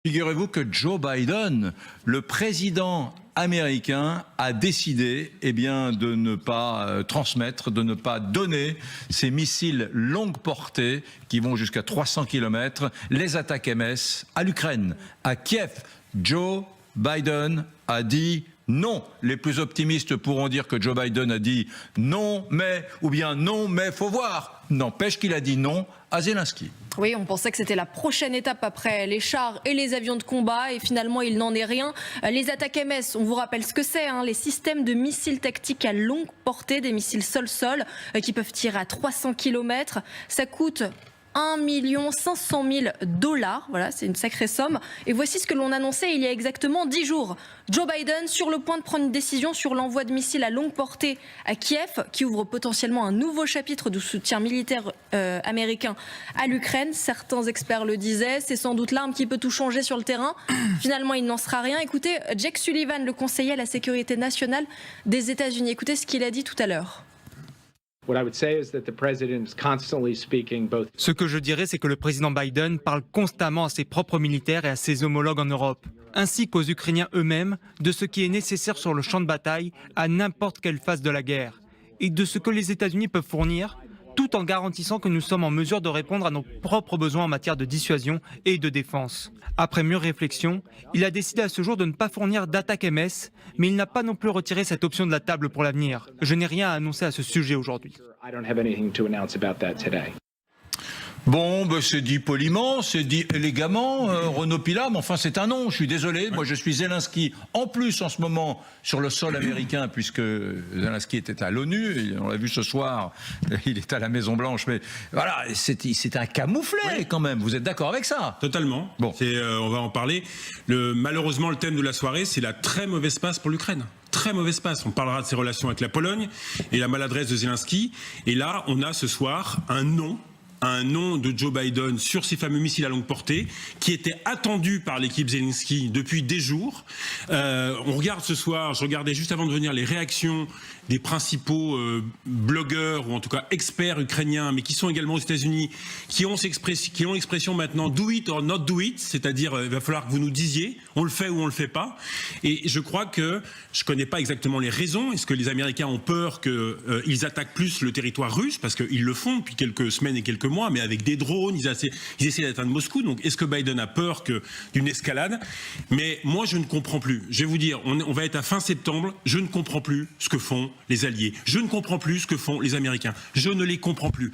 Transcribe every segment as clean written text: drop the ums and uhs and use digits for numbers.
Figurez-vous que Joe Biden, le président américain, a décidé de ne pas transmettre, de ne pas donner ces missiles longue portée qui vont jusqu'à 300 km, les attaques MS à l'Ukraine, à Kiev. Joe Biden a dit non. Les plus optimistes pourront dire que Joe Biden a dit non, mais, ou bien non, mais faut voir. N'empêche qu'il a dit non à Zelensky. Oui, on pensait que c'était la prochaine étape après les chars et les avions de combat, et finalement il n'en est rien. Les attaques MS, on vous rappelle ce que c'est, les systèmes de missiles tactiques à longue portée, des missiles sol-sol qui peuvent tirer à 300 km. Ça coûte 1 500 000 $. Voilà, c'est une sacrée somme. Et voici ce que l'on annonçait il y a exactement 10 jours. Joe Biden sur le point de prendre une décision sur l'envoi de missiles à longue portée à Kiev, qui ouvre potentiellement un nouveau chapitre de soutien militaire américain à l'Ukraine. Certains experts le disaient, c'est sans doute l'arme qui peut tout changer sur le terrain. Finalement, il n'en sera rien. Écoutez, Jake Sullivan, le conseiller à la sécurité nationale des États-Unis. Écoutez ce qu'il a dit tout à l'heure. Ce que je dirais, c'est que le président Biden parle constamment à ses propres militaires et à ses homologues en Europe, ainsi qu'aux Ukrainiens eux-mêmes, de ce qui est nécessaire sur le champ de bataille à n'importe quelle phase de la guerre, et de ce que les États-Unis peuvent fournir, tout en garantissant que nous sommes en mesure de répondre à nos propres besoins en matière de dissuasion et de défense. Après mûre réflexion, il a décidé à ce jour de ne pas fournir d'attaque MS, mais il n'a pas non plus retiré cette option de la table pour l'avenir. Je n'ai rien à annoncer à ce sujet aujourd'hui. Bon, c'est dit poliment, c'est dit élégamment, Renaud Pila, mais enfin c'est un non, je suis désolé, moi je suis Zelensky, en plus en ce moment sur le sol américain, puisque Zelensky était à l'ONU, on l'a vu ce soir, il est à la Maison Blanche, mais voilà, c'est un camouflet quand même, vous êtes d'accord avec ça? Totalement, bon. On va en parler. Malheureusement, le thème de la soirée, c'est la très mauvaise passe pour l'Ukraine. Très mauvaise passe. On parlera de ses relations avec la Pologne et la maladresse de Zelensky, et là on a ce soir un non de Joe Biden sur ces fameux missiles à longue portée qui était attendu par l'équipe Zelensky depuis des jours. On regarde ce soir, je regardais juste avant de venir les réactions des principaux blogueurs ou en tout cas experts ukrainiens, mais qui sont également aux États-Unis, qui ont l'expression maintenant do it or not do it, c'est-à-dire il va falloir que vous nous disiez, on le fait ou on le fait pas. Et je crois que je connais pas exactement les raisons. Est-ce que les Américains ont peur qu'ils attaquent plus le territoire russe, parce qu'ils le font depuis quelques semaines et quelques mois, mais avec des drones, ils essaient d'atteindre Moscou. Donc est-ce que Biden a peur d'une escalade? Mais moi je ne comprends plus. Je vais vous dire, on va être à fin septembre, je ne comprends plus ce que font les alliés. Je ne comprends plus ce que font les Américains. Je ne les comprends plus.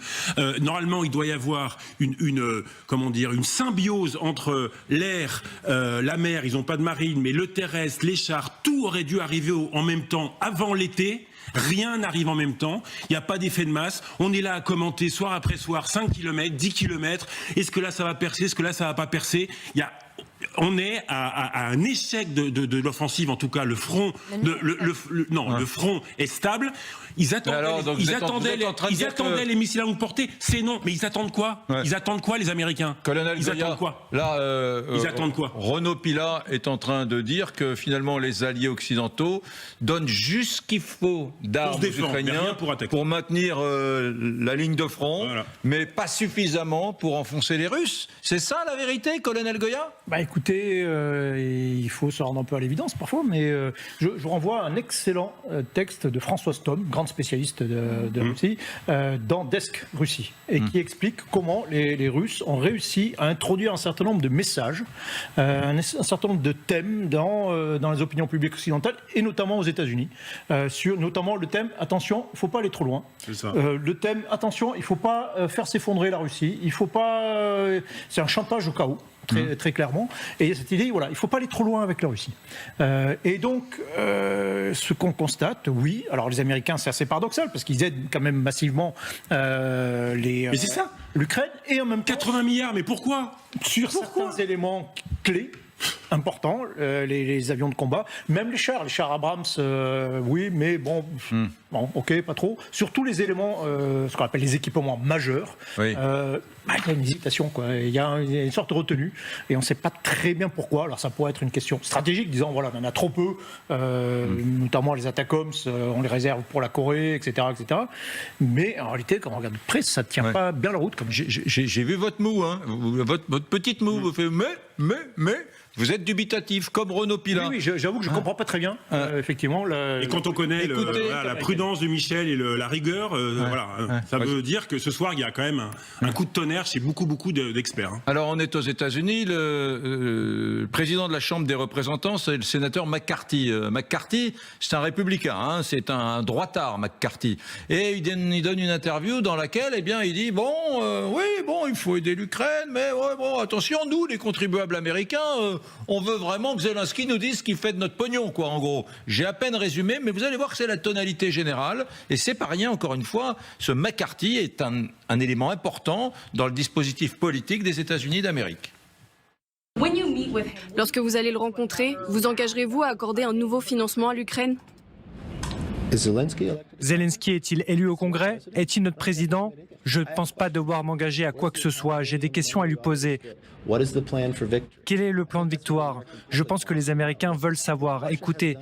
Normalement, il doit y avoir une symbiose entre l'air, la mer, ils n'ont pas de marine, mais le terrestre, les chars, tout aurait dû arriver en même temps avant l'été. Rien n'arrive en même temps, il n'y a pas d'effet de masse, on est là à commenter soir après soir, 5 km, 10 km, est-ce que là ça va percer, est-ce que là ça va pas percer? On est à un échec de l'offensive, en tout cas le front est stable. Ils attendaient les missiles à longue portée, c'est non, mais ils attendent quoi? Ils attendent quoi les Américains? Colonel Goya, attendent quoi? Là, ils attendent quoi? Renaud Pila est en train de dire que finalement les alliés occidentaux donnent juste ce qu'il faut d'armes aux Ukrainiens pour maintenir la ligne de front, mais pas suffisamment pour enfoncer les Russes. C'est ça la vérité, Colonel Goya? Écoutez, il faut se rendre un peu à l'évidence parfois, mais je renvoie à un excellent texte de Françoise Thom, grande spécialiste de Russie, dans Desk Russie, et qui explique comment les Russes ont réussi à introduire un certain nombre de messages, un certain nombre de thèmes dans les opinions publiques occidentales, et notamment aux États-Unis, sur notamment le thème « Attention, il ne faut pas aller trop loin ». Le thème « Attention, il ne faut pas faire s'effondrer la Russie, il faut pas... c'est un chantage au cas où. Très clairement. Et cette idée, voilà, il ne faut pas aller trop loin avec la Russie. Et donc, ce qu'on constate, oui, alors les Américains, c'est assez paradoxal, parce qu'ils aident quand même massivement mais c'est ça, l'Ukraine, et en même temps... 80 milliards, mais pourquoi? Certains éléments clés, important, les avions de combat, même les chars Abrams, oui, mais bon, ok, pas trop. Surtout les éléments, ce qu'on appelle les équipements majeurs, Oui. il y a une hésitation, quoi. Il y a une sorte de retenue, et on ne sait pas très bien pourquoi. Alors ça pourrait être une question stratégique, disant voilà, on en a trop peu, notamment les ATACMS, on les réserve pour la Corée, etc., etc. Mais en réalité, quand on regarde de près, ça ne tient pas bien la route. Comme J'ai vu votre moue, hein, votre petite moue. Vous faites mais. Vous êtes dubitatif, comme Renaud Pilat. Oui, j'avoue que je ne comprends pas très bien, effectivement. Et quand on connaît la prudence de Michel et la rigueur, ça veut dire que ce soir, il y a quand même un coup de tonnerre chez beaucoup d'experts. Hein. Alors, on est aux États-Unis. Le président de la Chambre des représentants, c'est le sénateur McCarthy. McCarthy, c'est un républicain, hein, c'est un droitard, McCarthy. Et il donne une interview dans laquelle, eh bien, il dit il faut aider l'Ukraine, mais attention, nous, les contribuables américains, on veut vraiment que Zelensky nous dise ce qu'il fait de notre pognon, quoi, en gros. J'ai à peine résumé, mais vous allez voir que c'est la tonalité générale. Et c'est pas rien, encore une fois, ce McCarthy est un élément important dans le dispositif politique des États-Unis d'Amérique. Lorsque vous allez le rencontrer, vous engagerez-vous à accorder un nouveau financement à l'Ukraine ? Zelensky est-il élu au Congrès? Est-il notre président? Je ne pense pas devoir m'engager à quoi que ce soit. J'ai des questions à lui poser. Quel est le plan de victoire? Je pense que les Américains veulent savoir. Écoutez,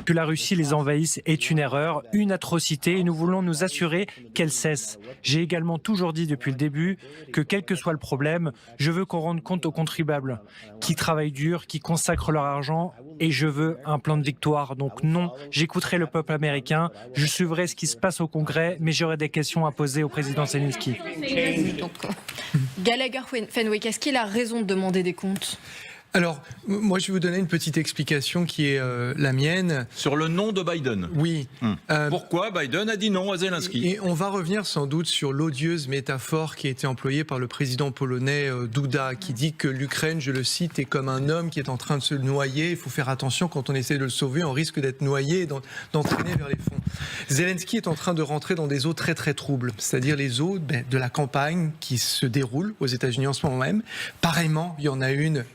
que la Russie les envahisse est une erreur, une atrocité, et nous voulons nous assurer qu'elle cesse. J'ai également toujours dit depuis le début que quel que soit le problème, je veux qu'on rende compte aux contribuables qui travaillent dur, qui consacrent leur argent, et je veux un plan de victoire. Donc non, j'écouterai le peuple américain, je suivrai ce qui se passe au Congrès, mais j'aurai des questions à poser au président Zelensky. Gallagher-Fenwick, est-ce qu'il a raison de demander des comptes ? Alors, moi, je vais vous donner une petite explication qui est la mienne. Sur le nom de Biden. Oui. Pourquoi Biden a dit non à Zelensky? Et on va revenir sans doute sur l'odieuse métaphore qui a été employée par le président polonais Duda, qui dit que l'Ukraine, je le cite, est comme un homme qui est en train de se noyer. Il faut faire attention quand on essaie de le sauver, on risque d'être noyé et d'entraîner vers les fonds. Zelensky est en train de rentrer dans des eaux très très troubles, c'est-à-dire les eaux de la campagne qui se déroule aux États-Unis en ce moment même. Pareillement, il y en a une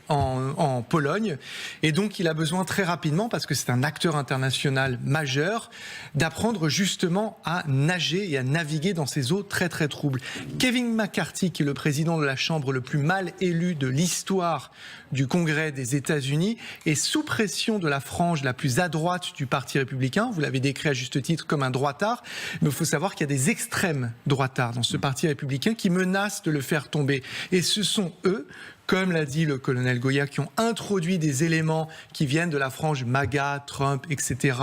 en Pologne, et donc il a besoin très rapidement, parce que c'est un acteur international majeur, d'apprendre justement à nager et à naviguer dans ces eaux très très troubles. Kevin McCarthy, qui est le président de la Chambre le plus mal élu de l'histoire du Congrès des États-Unis, est sous pression de la frange la plus à droite du Parti républicain. Vous l'avez décrit à juste titre comme un droitard, mais il faut savoir qu'il y a des extrêmes droitards dans ce Parti républicain qui menacent de le faire tomber. Et ce sont eux, comme l'a dit le colonel Goya, qui ont introduit des éléments qui viennent de la frange MAGA, Trump, etc.,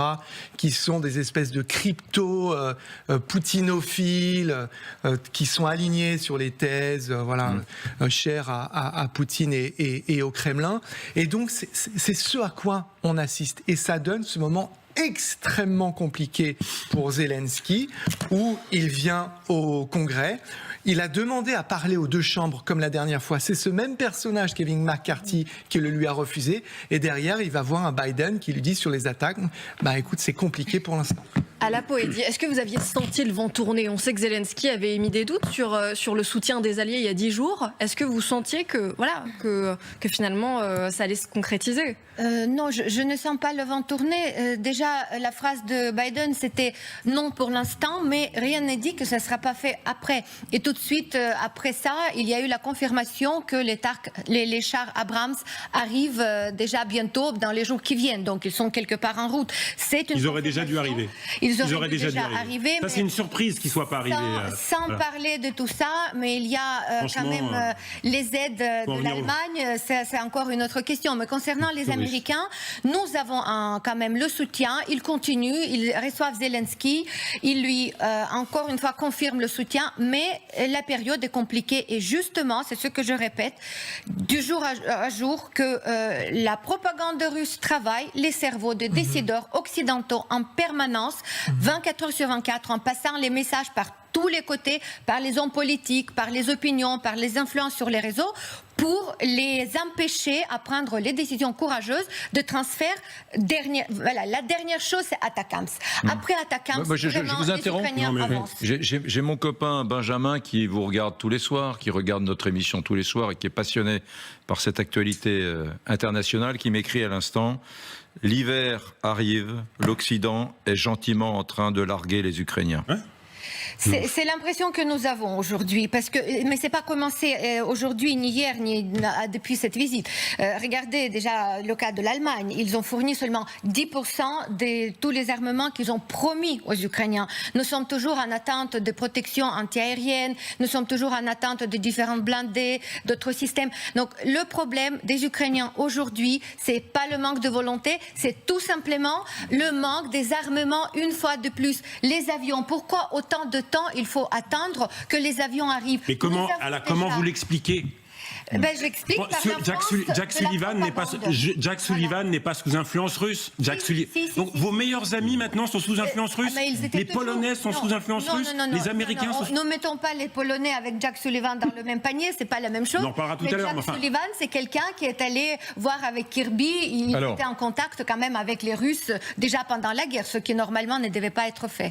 qui sont des espèces de crypto-poutinophiles, qui sont alignés sur les thèses chères à Poutine et au Kremlin. Et donc, c'est ce à quoi on assiste. Et ça donne ce moment extrêmement compliqué pour Zelensky, où il vient au Congrès. Il a demandé à parler aux deux chambres comme la dernière fois. C'est ce même personnage, Kevin McCarthy, qui le lui a refusé. Et derrière, il va voir un Biden qui lui dit sur les attaques, écoute, c'est compliqué pour l'instant. À la Poédie, est-ce que vous aviez senti le vent tourner? On sait que Zelensky avait émis des doutes sur le soutien des Alliés il y a 10 jours. Est-ce que vous sentiez que finalement ça allait se concrétiser? Non, je ne sens pas le vent tourner. Déjà, la phrase de Biden, c'était non pour l'instant, mais rien n'est dit que ça ne sera pas fait après. Et tout de suite, après ça, il y a eu la confirmation que les chars Abrams arrivent déjà bientôt dans les jours qui viennent. Donc, ils sont quelque part en route. Ils auraient déjà dû arriver. Ils auraient déjà dû arriver. Ça, c'est une surprise qu'ils ne soient pas arrivés. Sans parler de tout ça, mais il y a quand même les aides de l'Allemagne. C'est encore une autre question. Mais concernant les Américains, nous avons quand même le soutien. Ils continuent, ils reçoivent Zelensky. Ils lui, encore une fois, confirment le soutien. Mais la période est compliquée. Et justement, c'est ce que je répète, du jour à jour, que la propagande russe travaille les cerveaux des décideurs occidentaux en permanence, 24 heures sur 24, en passant les messages par tous les côtés, par les hommes politiques, par les opinions, par les influences sur les réseaux, pour les empêcher à prendre les décisions courageuses de transfert. La dernière chose, c'est Atacams. Après Atacams, je vous interromps. J'ai mon copain Benjamin qui vous regarde tous les soirs, qui regarde notre émission tous les soirs et qui est passionné par cette actualité internationale, qui m'écrit à l'instant: l'hiver arrive, l'Occident est gentiment en train de larguer les Ukrainiens. C'est l'impression que nous avons aujourd'hui, mais c'est pas commencé aujourd'hui, ni hier, ni depuis cette visite. Regardez déjà le cas de l'Allemagne. Ils ont fourni seulement 10% de tous les armements qu'ils ont promis aux Ukrainiens. Nous sommes toujours en attente de protection antiaérienne, nous sommes toujours en attente de différents blindés, d'autres systèmes. Donc le problème des Ukrainiens aujourd'hui, c'est pas le manque de volonté, c'est tout simplement le manque des armements une fois de plus. Les avions, pourquoi autant de temps il faut attendre que les avions arrivent? Mais comment vous l'expliquez? J'explique. Jack Sullivan n'est pas sous influence russe. Donc vos meilleurs amis maintenant sont sous influence russe. Les Polonais sont sous influence russe. Les Américains sont. Ne mettons pas les Polonais avec Jack Sullivan dans le même panier. C'est pas la même chose. On en parlera tout à l'heure. Jack Sullivan, c'est quelqu'un qui est allé voir avec Kirby. Il était en contact quand même avec les Russes déjà pendant la guerre, ce qui normalement ne devait pas être fait.